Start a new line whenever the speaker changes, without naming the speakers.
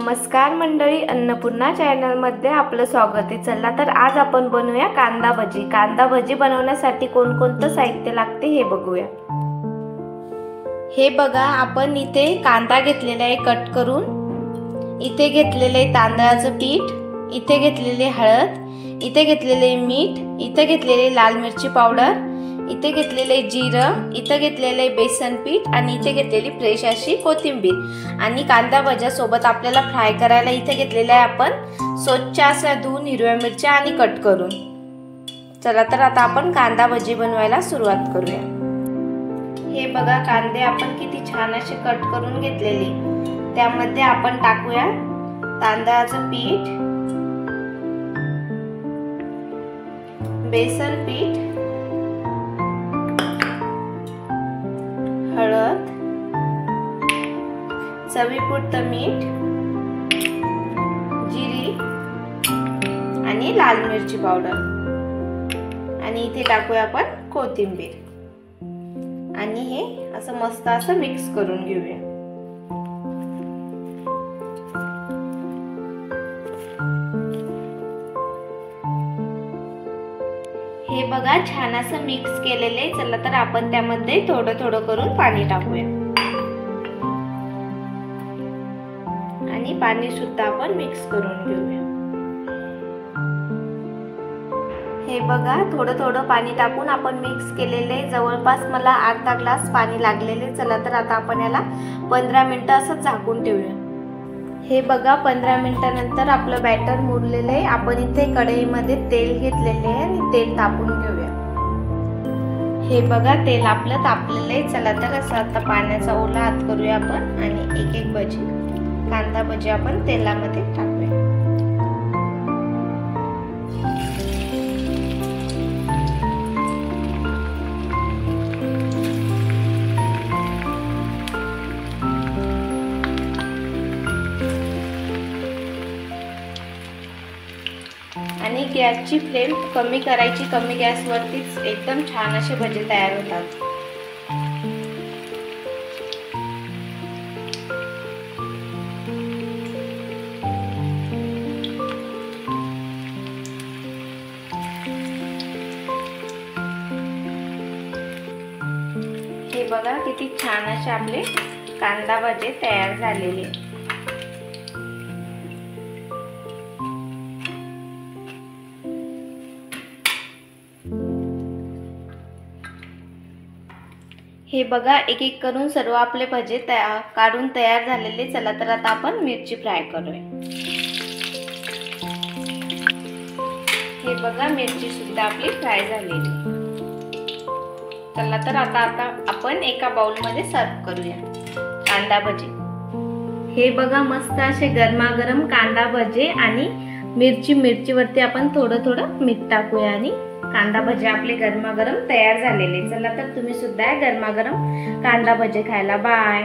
नमस्कार मंडळी, अन्नपूर्णा चॅनलमध्ये आपलं स्वागत आहे। चला तर आज आपण बनवूया कांदा भजी। कांदा भजी बनवण्यासाठी कोणकोणतं साहित्य लागते हे बघूया। हे बघा, आपण इथे कांदा घेतलेला आहे कट करून, इथे घेतलेले आहे तांदळाचं पीठ, इथे घेतलेले हळद, इथे घेतलेले मीठ, इथे घेतलेले लाल मिरची पावडर, इथे घेतलेले जिरं, इथे घेतलेले बेसन पीठ आणि इथे घेतलेली फ्रेश अशी कोथिंबीर। आणि कांदा भज्या सोबत आपल्याला फ्राय करायला इथे घेतलेले आहे आपण स्वच्छ अशा धुवून हिरव्या मिरच्या आणि कट करून। चला तर आता आपण कांदा भजी बनवायला सुरुवात करूया। हे बघा, कांदे आपण किती छान असे कट करून घेतलेले। त्यामध्ये आपण टाकूया तांदळाचं पीठ, बेसन पीठ, हळद, चवीपुरतं मीठ, जिरी आणि लाल मिरची पावडर आणि इथे टाकूया आपण कोथिंबीर आणि हे असं मस्त असं मिक्स करून घेऊया। हे बघा, छान असं मिक्स केलेले। चला तर आपण त्यामध्ये थोडं थोडं करून पाणी टाकूया आणि पाणी सुद्धा आपण मिक्स करून घेऊया। हे बघा, थोडं थोडं पाणी टाकून आपण मिक्स केलेले। जवळपास मला अर्धा ग्लास पाणी लागलेले। चला तर आता आपण याला 15 मिनिटं असं झाकून ठेवूया। हे बघा, 15 मिनिटानंतर आपलं बॅटर मुरलेलं आहे। आपण इथे कढईमध्ये तेल घेतलेले आहे आणि तेल तापून घेऊया। हे बघा, तेल आपलं तापलेलं आहे। चला तर असं आता पाण्याचा ओला हात करूया आपण आणि एक एक भजी, कांदा भजी आपण तेलामध्ये टाकूया। आणि गॅसची फ्लेम कमी करायची, कमी गॅसवरतीच एकदम छान असे भजे तयार होतात। हे बघा, किती छान असे आपले कांदा भजे तयार झालेले। हे बघा, एक एक करून सर्व आपले भजे काढून तयार झालेले। चला तर आता आपण मिरची फ्राय करूया। हे बघा, मिरची सुद्धा आपली फ्राय झालेली। चला तर आता आपण एका बाउल मध्ये सर्व करूया कांदा भजे। हे बघा, मस्त असे गरमागरम कांदा भजे आणि मिरचीवरती आपण थोडं थोडं मीठ टाकूया आणि कांदा भजे आपले गरमागरम तयार झालेले। चला तर तुम्ही सुद्धा गरमागरम कांदा भजे खायला। बाय।